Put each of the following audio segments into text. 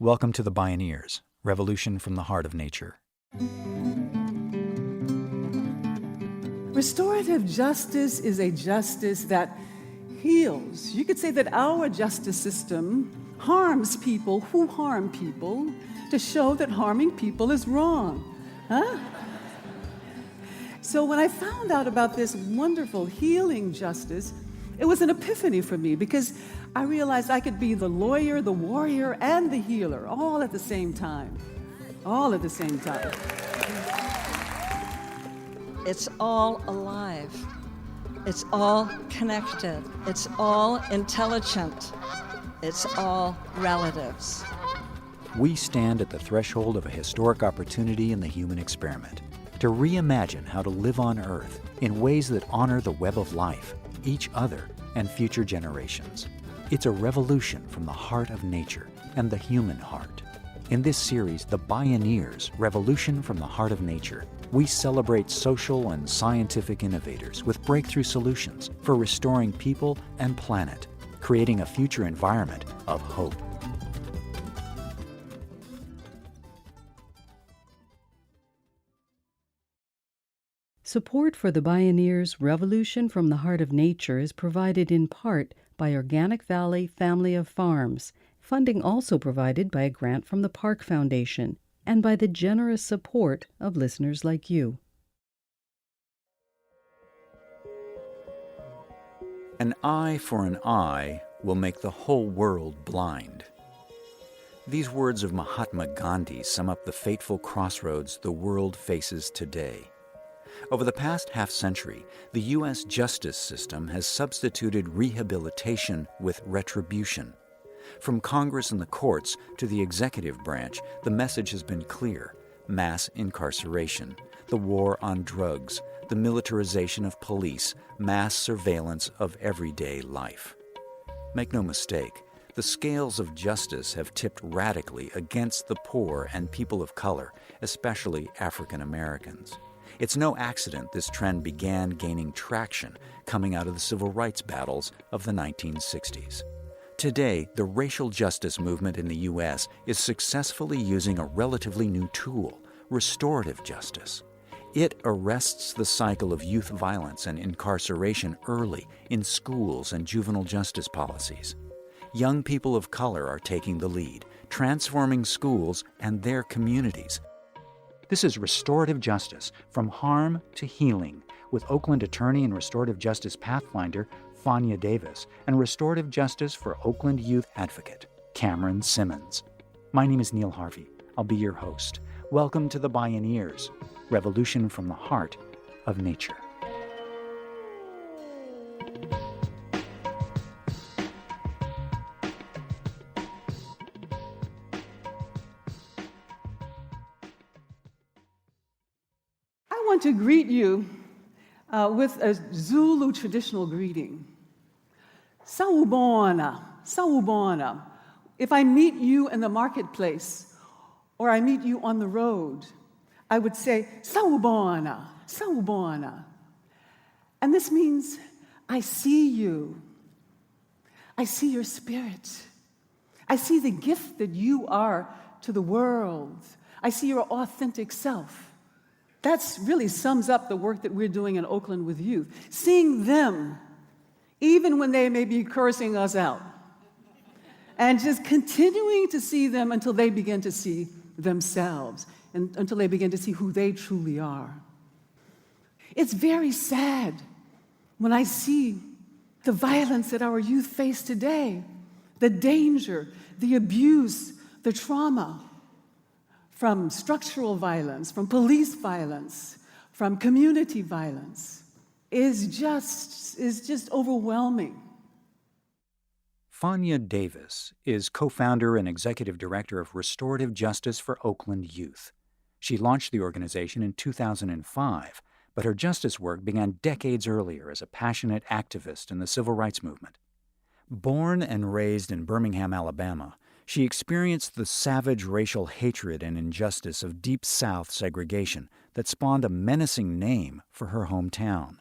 Welcome to the Bioneers, Revolution from the Heart of Nature. Restorative justice is a justice that heals. You could say that our justice system harms people who harm people to show that harming people is wrong. Huh? So when I found out about this wonderful healing justice, it was an epiphany for me because I realized I could be the lawyer, the warrior, and the healer all at the same time. All at the same time. It's all alive. It's all connected. It's all intelligent. It's all relatives. We stand at the threshold of a historic opportunity in the human experiment to reimagine how to live on Earth in ways that honor the web of life, each other, and future generations. It's a revolution from the heart of nature and the human heart. In this series, The Bioneers, Revolution from the Heart of Nature, we celebrate social and scientific innovators with breakthrough solutions for restoring people and planet, creating a future environment of hope. Support for the Bioneers' Revolution from the Heart of Nature is provided in part by Organic Valley Family of Farms, funding also provided by a grant from the Park Foundation, and by the generous support of listeners like you. An eye for an eye will make the whole world blind. These words of Mahatma Gandhi sum up the fateful crossroads the world faces today. Over the past half-century, the U.S. justice system has substituted rehabilitation with retribution. From Congress and the courts to the executive branch, the message has been clear: mass incarceration, the war on drugs, the militarization of police, mass surveillance of everyday life. Make no mistake, the scales of justice have tipped radically against the poor and people of color, especially African Americans. It's no accident this trend began gaining traction coming out of the civil rights battles of the 1960s. Today, the racial justice movement in the U.S. is successfully using a relatively new tool, restorative justice. It arrests the cycle of youth violence and incarceration early in schools and juvenile justice policies. Young people of color are taking the lead, transforming schools and their communities. This is Restorative Justice, From Harm to Healing, with Oakland attorney and Restorative Justice Pathfinder Fania Davis and Restorative Justice for Oakland Youth Advocate Cameron Simmons. My name is Neil Harvey. I'll be your host. Welcome to the Bioneers, Revolution from the Heart of Nature. I want to greet you with a Zulu traditional greeting. Sawubona, sawubona. If I meet you in the marketplace or I meet you on the road, I would say, sawubona, sawubona. And this means, I see you. I see your spirit. I see the gift that you are to the world. I see your authentic self. That really sums up the work that we're doing in Oakland with youth. Seeing them, even when they may be cursing us out. And just continuing to see them until they begin to see themselves, and until they begin to see who they truly are. It's very sad when I see the violence that our youth face today, the danger, the abuse, the trauma, from structural violence, from police violence, from community violence, is just overwhelming. Fania Davis is co-founder and executive director of Restorative Justice for Oakland Youth. She launched the organization in 2005, but her justice work began decades earlier as a passionate activist in the civil rights movement. Born and raised in Birmingham, Alabama, she experienced the savage racial hatred and injustice of Deep South segregation that spawned a menacing name for her hometown.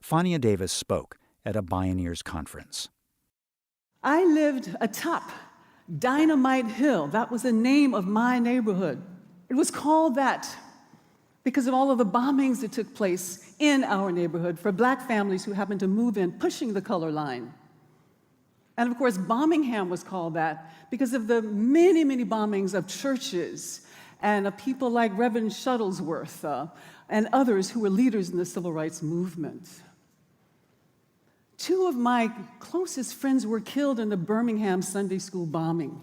Fania Davis spoke at a Bioneers conference. I lived atop Dynamite Hill, that was the name of my neighborhood. It was called that because of all of the bombings that took place in our neighborhood for black families who happened to move in, pushing the color line. And of course, Birmingham was called that because of the many, many bombings of churches and of people like Reverend Shuttlesworth and others who were leaders in the civil rights movement. Two of my closest friends were killed in the Birmingham Sunday school bombing.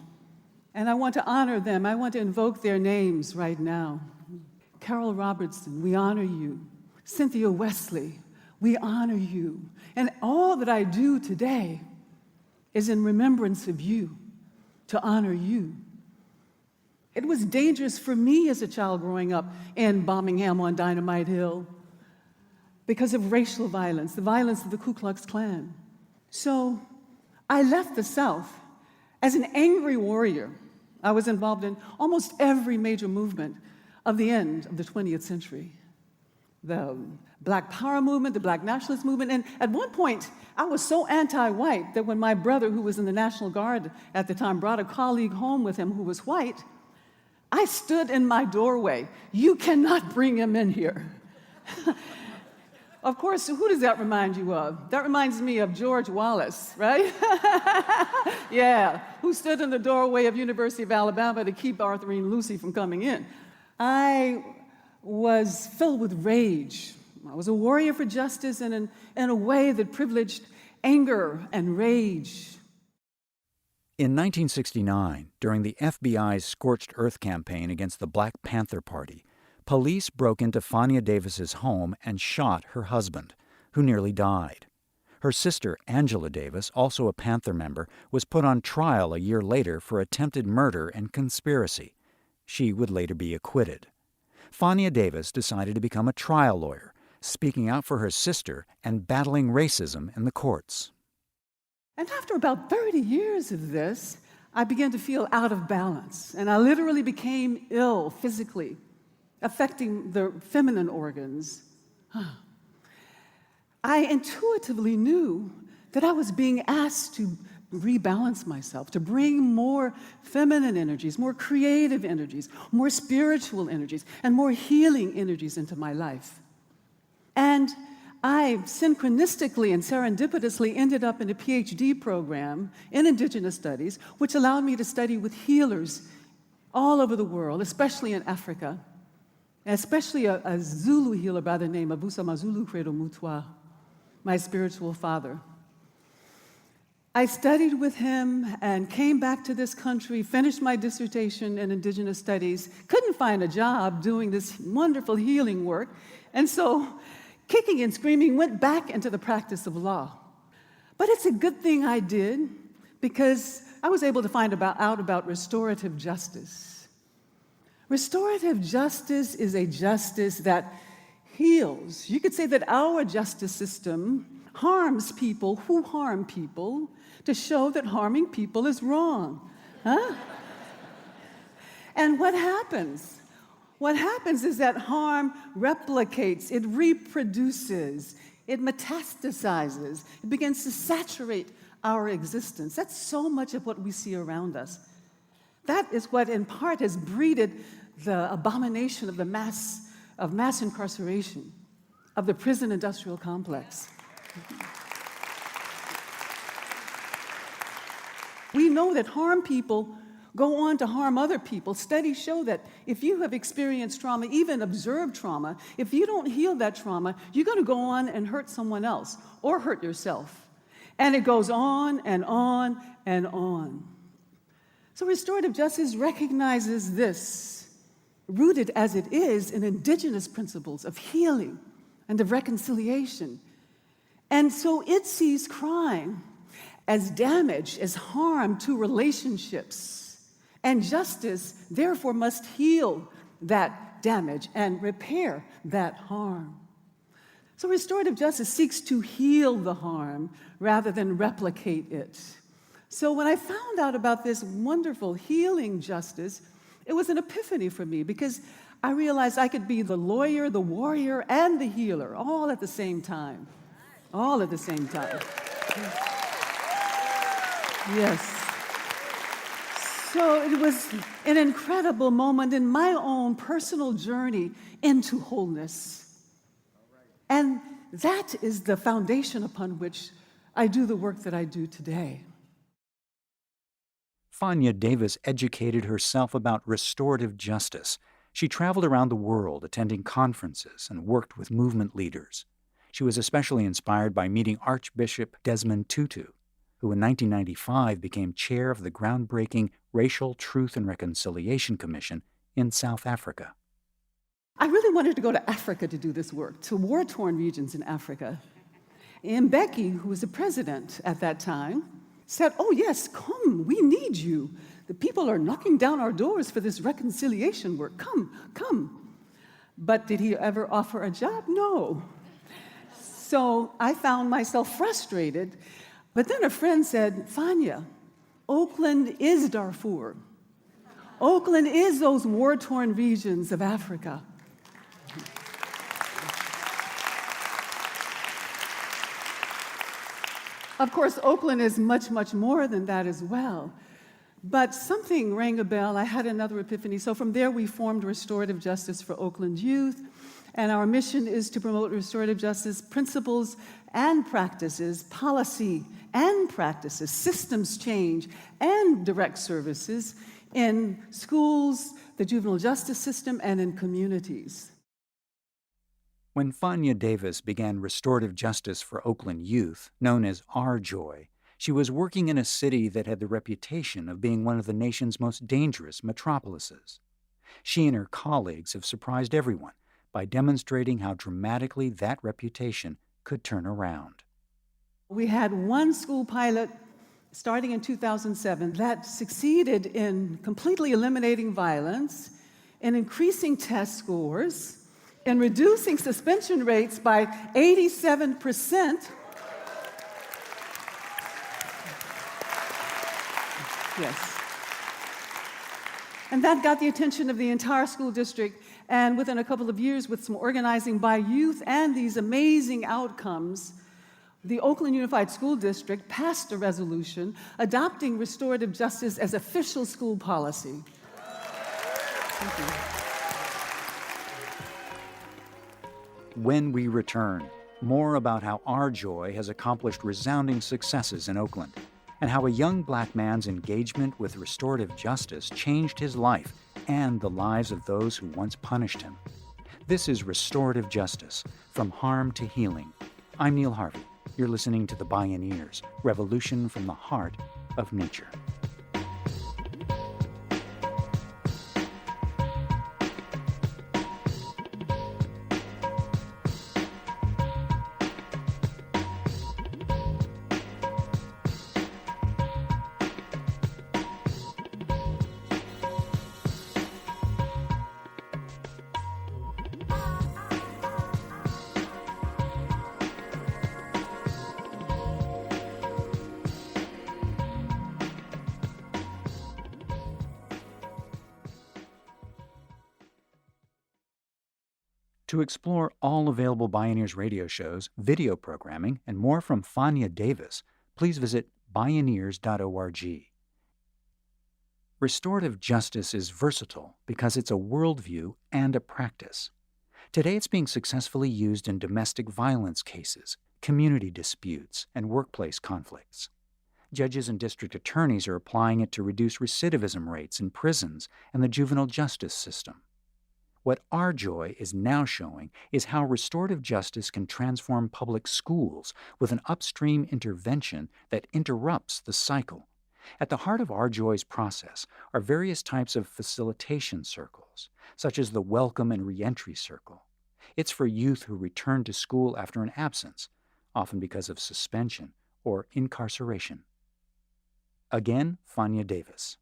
And I want to honor them. I want to invoke their names right now. Carol Robertson, we honor you. Cynthia Wesley, we honor you. And all that I do today is in remembrance of you, to honor you. It was dangerous for me as a child growing up in Birmingham on Dynamite Hill because of racial violence, the violence of the Ku Klux Klan. So I left the South as an angry warrior. I was involved in almost every major movement of the end of the 20th century. The Black Power movement, the Black Nationalist movement, and at one point, I was so anti-white that when my brother, who was in the National Guard at the time, brought a colleague home with him who was white, I stood in my doorway. You cannot bring him in here. Of course, who does that remind you of? That reminds me of George Wallace, right? Yeah, who stood in the doorway of University of Alabama to keep Arthurine Lucy from coming in. I was filled with rage. I was a warrior for justice in a way that privileged anger and rage. In 1969, during the FBI's Scorched Earth campaign against the Black Panther Party, police broke into Fania Davis's home and shot her husband, who nearly died. Her sister, Angela Davis, also a Panther member, was put on trial a year later for attempted murder and conspiracy. She would later be acquitted. Fania Davis decided to become a trial lawyer, speaking out for her sister and battling racism in the courts. And after about 30 years of this, I began to feel out of balance, and I literally became ill physically, affecting the feminine organs. I intuitively knew that I was being asked to rebalance myself, to bring more feminine energies, more creative energies, more spiritual energies, and more healing energies into my life. And I synchronistically and serendipitously ended up in a PhD program in Indigenous Studies, which allowed me to study with healers all over the world, especially in Africa, and especially a Zulu healer by the name of Busamazulu Credo Mutwa, my spiritual father. I studied with him and came back to this country, finished my dissertation in Indigenous Studies, couldn't find a job doing this wonderful healing work, and so, kicking and screaming, went back into the practice of law. But it's a good thing I did, because I was able to find out about restorative justice. Restorative justice is a justice that heals. You could say that our justice system harms people who harm people to show that harming people is wrong. Huh? And what happens? What happens is that harm replicates, it reproduces, it metastasizes, it begins to saturate our existence. That's so much of what we see around us. That is what, in part, has breeded the abomination of mass incarceration, of the prison industrial complex. We know that harmed people go on to harm other people. Studies show that if you have experienced trauma, even observed trauma, if you don't heal that trauma, you're going to go on and hurt someone else or hurt yourself. And it goes on and on and on. So restorative justice recognizes this, rooted as it is in indigenous principles of healing and of reconciliation. And so it sees crime as damage, as harm to relationships. And justice, therefore, must heal that damage and repair that harm. So restorative justice seeks to heal the harm rather than replicate it. So when I found out about this wonderful healing justice, it was an epiphany for me, because I realized I could be the lawyer, the warrior, and the healer all at the same time. All at the same time. Yes. So it was an incredible moment in my own personal journey into wholeness. And that is the foundation upon which I do the work that I do today. Fania Davis educated herself about restorative justice. She traveled around the world attending conferences and worked with movement leaders. She was especially inspired by meeting Archbishop Desmond Tutu, who in 1995 became chair of the groundbreaking Racial Truth and Reconciliation Commission in South Africa. I really wanted to go to Africa to do this work, to war-torn regions in Africa. And Becky, who was the president at that time, said, "Oh yes, come, we need you. The people are knocking down our doors for this reconciliation work. Come, come." But did he ever offer a job? No. So I found myself frustrated. But then a friend said, "Fania, Oakland is Darfur. Oakland is those war-torn regions of Africa." Of course, Oakland is much, much more than that as well. But something rang a bell. I had another epiphany. So from there, we formed Restorative Justice for Oakland Youth. And our mission is to promote restorative justice principles and practices, policy and practices, systems change, and direct services in schools, the juvenile justice system, and in communities. When Fania Davis began Restorative Justice for Oakland Youth, known as Our Joy, she was working in a city that had the reputation of being one of the nation's most dangerous metropolises. She and her colleagues have surprised everyone by demonstrating how dramatically that reputation could turn around. We had one school pilot starting in 2007 that succeeded in completely eliminating violence, in increasing test scores, in reducing suspension rates by 87%. Yes. And that got the attention of the entire school district, and within a couple of years, with some organizing by youth and these amazing outcomes, the Oakland Unified School District passed a resolution adopting restorative justice as official school policy. Thank you. When we return, more about how Our Joy has accomplished resounding successes in Oakland, and how a young black man's engagement with restorative justice changed his life and the lives of those who once punished him. This is Restorative Justice, From Harm to Healing. I'm Neil Harvey. You're listening to the Bioneers, Revolution from the Heart of Nature. To explore all available Bioneers radio shows, video programming, and more from Fania Davis, please visit Bioneers.org. Restorative justice is versatile because it's a worldview and a practice. Today it's being successfully used in domestic violence cases, community disputes, and workplace conflicts. Judges and district attorneys are applying it to reduce recidivism rates in prisons and the juvenile justice system. What Our Joy is now showing is how restorative justice can transform public schools with an upstream intervention that interrupts the cycle. At the heart of Our Joy's process are various types of facilitation circles, such as the Welcome and Reentry Circle. It's for youth who return to school after an absence, often because of suspension or incarceration. Again, Fania Davis.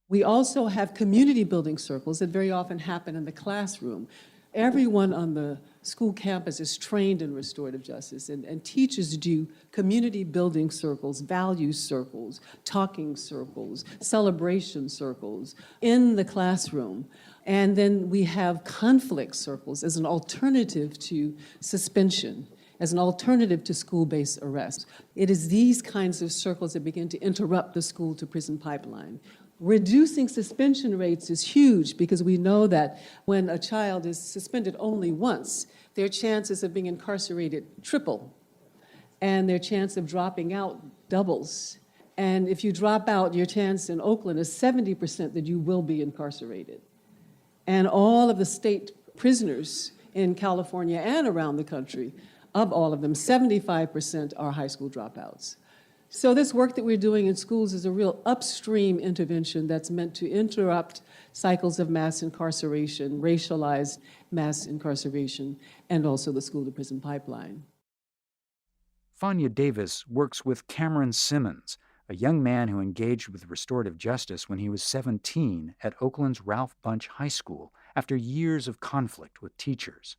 We also have community building circles that very often happen in the classroom. Everyone on the school campus is trained in restorative justice, and teachers do community building circles, value circles, talking circles, celebration circles in the classroom. And then we have conflict circles as an alternative to suspension, as an alternative to school-based arrest. It is these kinds of circles that begin to interrupt the school-to-prison pipeline. Reducing suspension rates is huge because we know that when a child is suspended only once, their chances of being incarcerated triple, and their chance of dropping out doubles. And if you drop out, your chance in Oakland is 70% that you will be incarcerated. And all of the state prisoners in California and around the country, of all of them, 75% are high school dropouts. So this work that we're doing in schools is a real upstream intervention that's meant to interrupt cycles of mass incarceration, racialized mass incarceration, and also the school-to-prison pipeline. Fania Davis works with Cameron Simmons, a young man who engaged with restorative justice when he was 17 at Oakland's Ralph Bunche High School after years of conflict with teachers.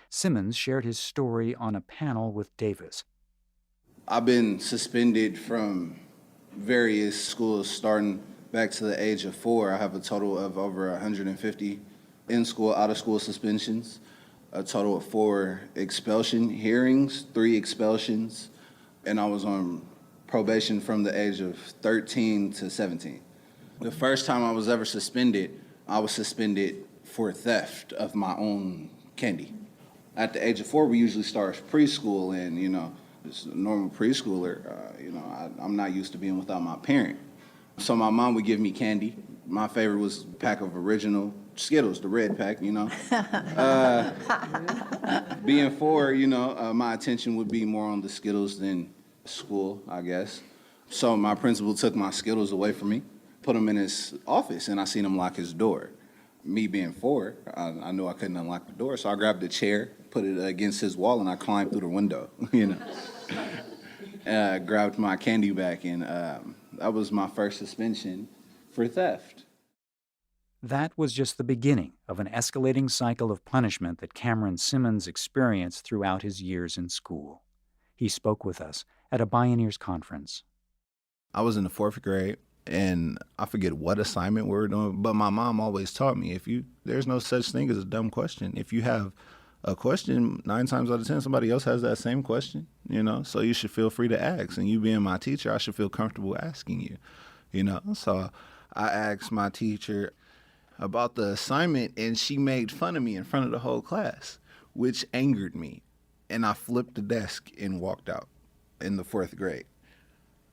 Simmons shared his story on a panel with Davis. I've been suspended from various schools starting back to the age of 4. I have a total of over 150 in-school, out-of-school suspensions, a total of 4 expulsion hearings, 3 expulsions, and I was on probation from the age of 13 to 17. The first time I was ever suspended, I was suspended for theft of my own candy. At the age of 4, we usually start preschool, and, as a normal preschooler, I'm not used to being without my parent. So my mom would give me candy. My favorite was a pack of original Skittles, the red pack, Being 4, my attention would be more on the Skittles than school, I guess. So my principal took my Skittles away from me, put them in his office, and I seen him lock his door. Me being 4, I knew I couldn't unlock the door, so I grabbed a chair, put it against his wall, and I climbed through the window, grabbed my candy back, and that was my first suspension for theft. That was just the beginning of an escalating cycle of punishment that Cameron Simmons experienced throughout his years in school. He spoke with us at a Bioneers conference. I was in the 4th grade, and I forget what assignment we were doing, but my mom always taught me, there's no such thing as a dumb question. If you have a question, 9 times out of 10, somebody else has that same question, so you should feel free to ask. And you being my teacher, I should feel comfortable asking you, So I asked my teacher about the assignment, and she made fun of me in front of the whole class, which angered me. And I flipped the desk and walked out in the 4th grade.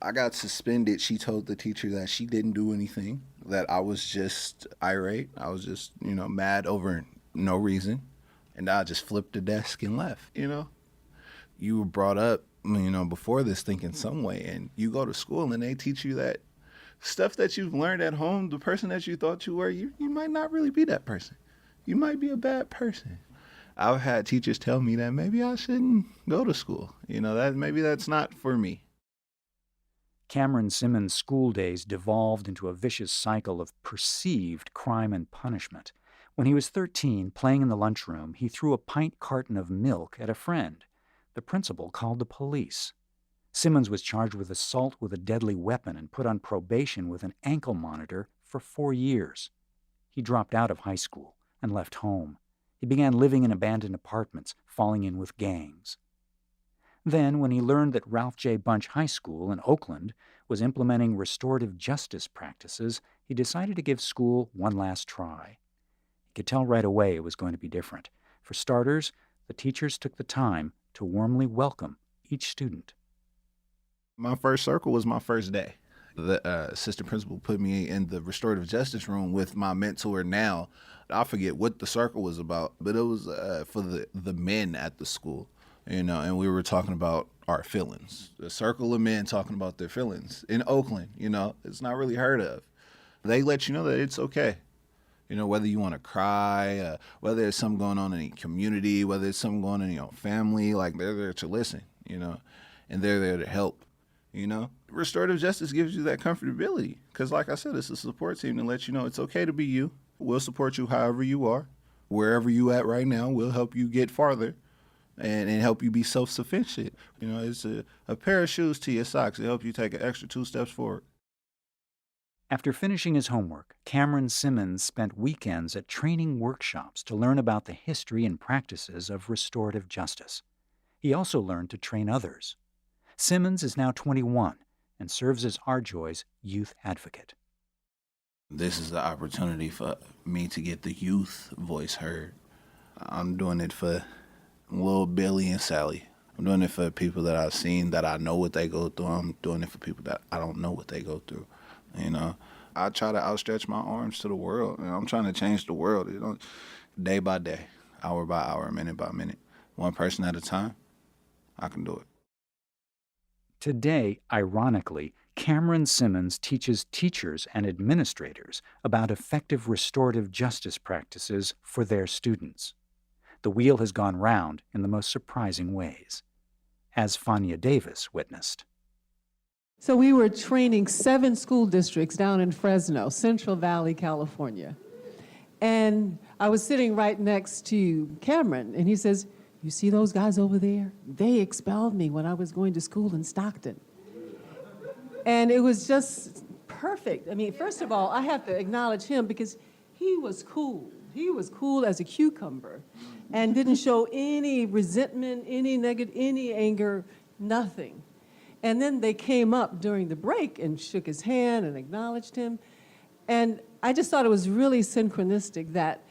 I got suspended. She told the teacher that she didn't do anything, that I was just irate. I was just, mad over no reason. And I just flipped the desk and left, You were brought up, before this thinking some way, and you go to school and they teach you that stuff that you've learned at home, the person that you thought you were, you might not really be that person. You might be a bad person. I've had teachers tell me that maybe I shouldn't go to school, that maybe that's not for me. Cameron Simmons' school days devolved into a vicious cycle of perceived crime and punishment. When he was 13, playing in the lunchroom, he threw a pint carton of milk at a friend. The principal called the police. Simmons was charged with assault with a deadly weapon and put on probation with an ankle monitor for 4 years. He dropped out of high school and left home. He began living in abandoned apartments, falling in with gangs. Then, when he learned that Ralph J. Bunche High School in Oakland was implementing restorative justice practices, he decided to give school one last try. He could tell right away it was going to be different. For starters, the teachers took the time to warmly welcome each student. My first circle was my first day. The assistant principal put me in the restorative justice room with my mentor now. I forget what the circle was about, but it was for the men at the school. And we were talking about our feelings. The circle of men talking about their feelings in Oakland, it's not really heard of. They let you know that it's okay. Whether you want to cry, whether there's something going on in your community, whether there's something going on in your family, they're there to listen, and they're there to help, Restorative justice gives you that comfortability because, like I said, it's a support team to let you know it's okay to be you. We'll support you however you are. Wherever you at right now, we'll help you get farther. And help you be self-sufficient. It's a pair of shoes to your socks to help you take an extra 2 steps forward. After finishing his homework, Cameron Simmons spent weekends at training workshops to learn about the history and practices of restorative justice. He also learned to train others. Simmons is now 21 and serves as Our Joy's youth advocate. This is the opportunity for me to get the youth voice heard. I'm doing it for little Billy and Sally. I'm doing it for people that I've seen that I know what they go through. I'm doing it for people that I don't know what they go through. You know, I try to outstretch my arms to the world. I'm trying to change the world, day by day, hour by hour, minute by minute, one person at a time. I can do it. Today, ironically, Cameron Simmons teaches teachers and administrators about effective restorative justice practices for their students. The wheel has gone round in the most surprising ways, as Fania Davis witnessed. So we were training 7 school districts down in Fresno, Central Valley, California. And I was sitting right next to Cameron, and he says, "You see those guys over there? They expelled me when I was going to school in Stockton." And it was just perfect. I mean, first of all, I have to acknowledge him because he was cool. He was cool as a cucumber and didn't show any resentment, any negative, any anger, nothing. And then they came up during the break and shook his hand and acknowledged him. And I just thought it was really synchronistic that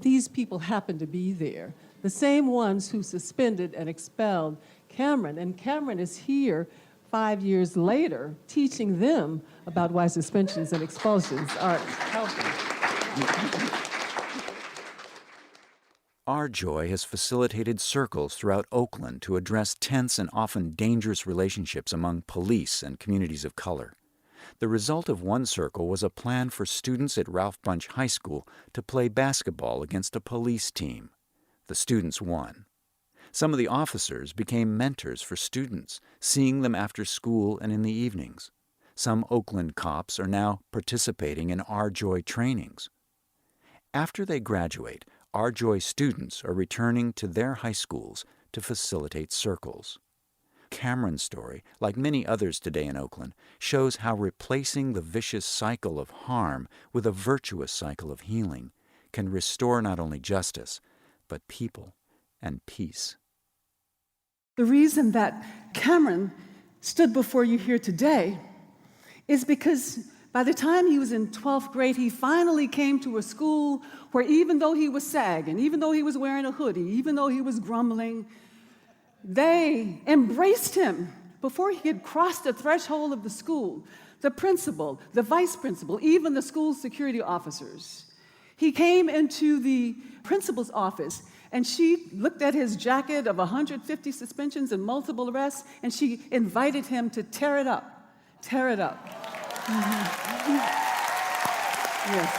these people happened to be there. The same ones who suspended and expelled Cameron. And Cameron is here 5 years later teaching them about why suspensions and expulsions aren't helping. Our Joy has facilitated circles throughout Oakland to address tense and often dangerous relationships among police and communities of color. The result of one circle was a plan for students at Ralph Bunche High School to play basketball against a police team. The students won. Some of the officers became mentors for students, seeing them after school and in the evenings. Some Oakland cops are now participating in Our Joy trainings. After they graduate, Our Joy students are returning to their high schools to facilitate circles. Cameron's story, like many others today in Oakland, shows how replacing the vicious cycle of harm with a virtuous cycle of healing can restore not only justice, but people and peace. The reason that Cameron stood before you here today is because by the time he was in 12th grade, he finally came to a school where even though he was sagging, even though he was wearing a hoodie, even though he was grumbling, they embraced him before he had crossed the threshold of the school. The principal, the vice principal, even the school security officers. He came into the principal's office, and she looked at his jacket of 150 suspensions and multiple arrests, and she invited him to tear it up. Tear it up. Yes.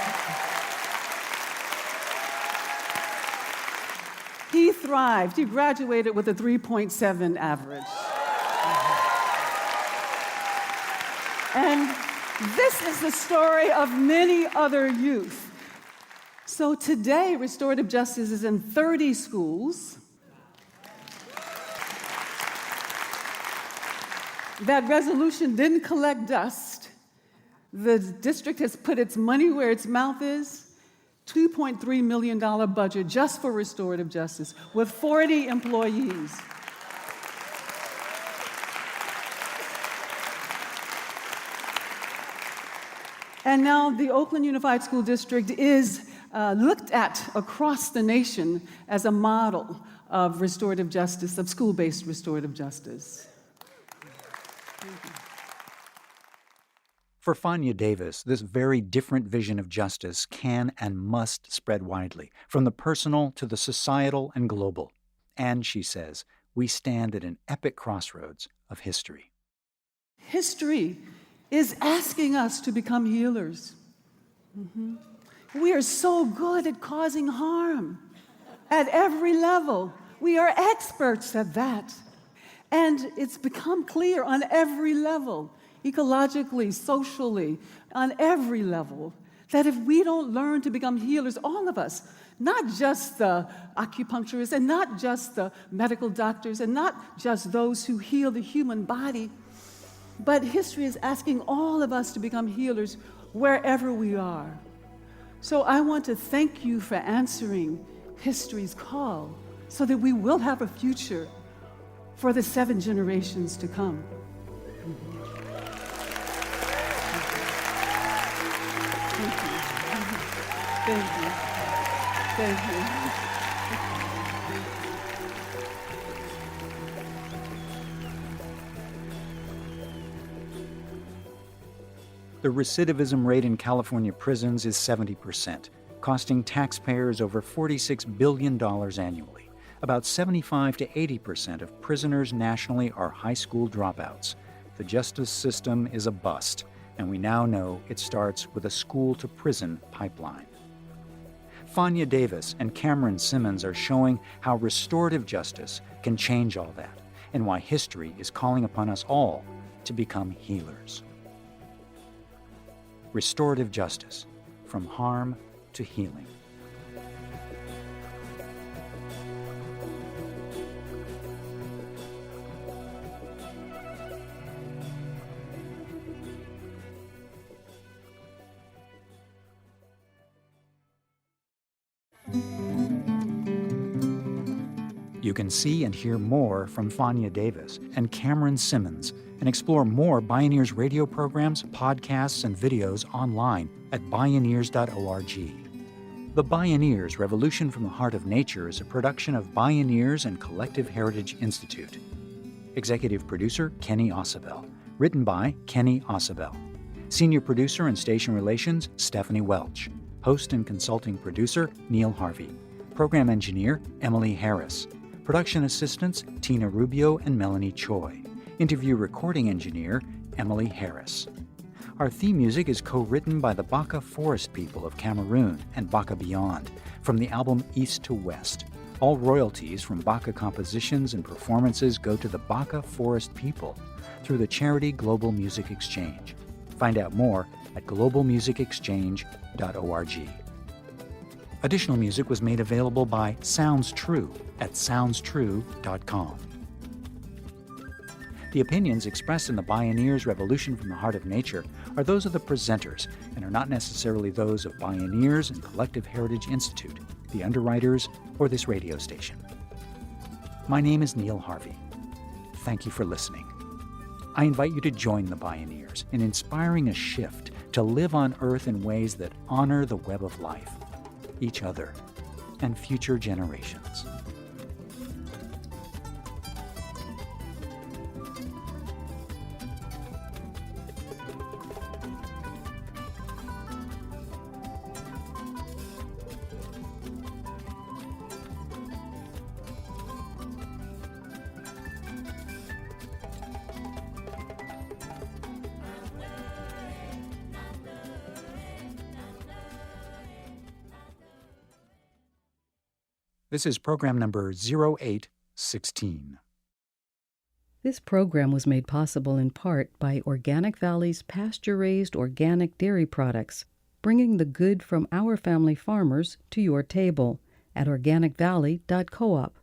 He thrived. He graduated with a 3.7 average. And this is the story of many other youth. So today, Restorative Justice is in 30 schools. That resolution didn't collect dust. The district has put its money where its mouth is. $2.3 million budget just for restorative justice with 40 employees. And now the Oakland Unified School District is looked at across the nation as a model of restorative justice, of school-based restorative justice. For Fania Davis, this very different vision of justice can and must spread widely, from the personal to the societal and global. And, she says, we stand at an epic crossroads of history. History is asking us to become healers. We are so good at causing harm at every level. We are experts at that. And it's become clear on every level, ecologically, socially, on every level, that if we don't learn to become healers, all of us, not just the acupuncturists and not just the medical doctors and not just those who heal the human body, but history is asking all of us to become healers wherever we are. So I want to thank you for answering history's call so that we will have a future for the 7 generations to come. Thank Thank you. Thank you. The recidivism rate in California prisons is 70%, costing taxpayers over $46 billion annually. About 75 to 80% of prisoners nationally are high school dropouts. The justice system is a bust, and we now know it starts with a school-to-prison pipeline. Fania Davis and Cameron Simmons are showing how restorative justice can change all that, and why history is calling upon us all to become healers. Restorative justice, from harm to healing. You can see and hear more from Fania Davis and Cameron Simmons and explore more Bioneers radio programs, podcasts, and videos online at Bioneers.org. The Bioneers Revolution from the Heart of Nature is a production of Bioneers and Collective Heritage Institute. Executive producer Kenny Osabel. Written by Kenny Osabel. Senior producer and station relations Stephanie Welch. Host and consulting producer Neil Harvey. Program engineer Emily Harris. Production assistants Tina Rubio and Melanie Choi. Interview recording engineer Emily Harris. Our theme music is co-written by the Baka Forest People of Cameroon and Baka Beyond from the album East to West. All royalties from Baka compositions and performances go to the Baka Forest People through the charity Global Music Exchange. Find out more at globalmusicexchange.org. Additional music was made available by Sounds True at soundstrue.com. The opinions expressed in the Bioneers Revolution from the Heart of Nature are those of the presenters and are not necessarily those of Bioneers and Collective Heritage Institute, the underwriters, or this radio station. My name is Neil Harvey. Thank you for listening. I invite you to join the Bioneers in inspiring a shift to live on Earth in ways that honor the web of life, each other, and future generations. This is program number 0816. This program was made possible in part by Organic Valley's pasture-raised organic dairy products, bringing the good from our family farmers to your table at organicvalley.coop.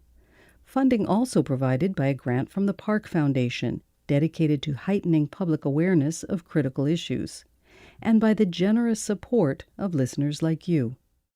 Funding also provided by a grant from the Park Foundation, dedicated to heightening public awareness of critical issues, and by the generous support of listeners like you.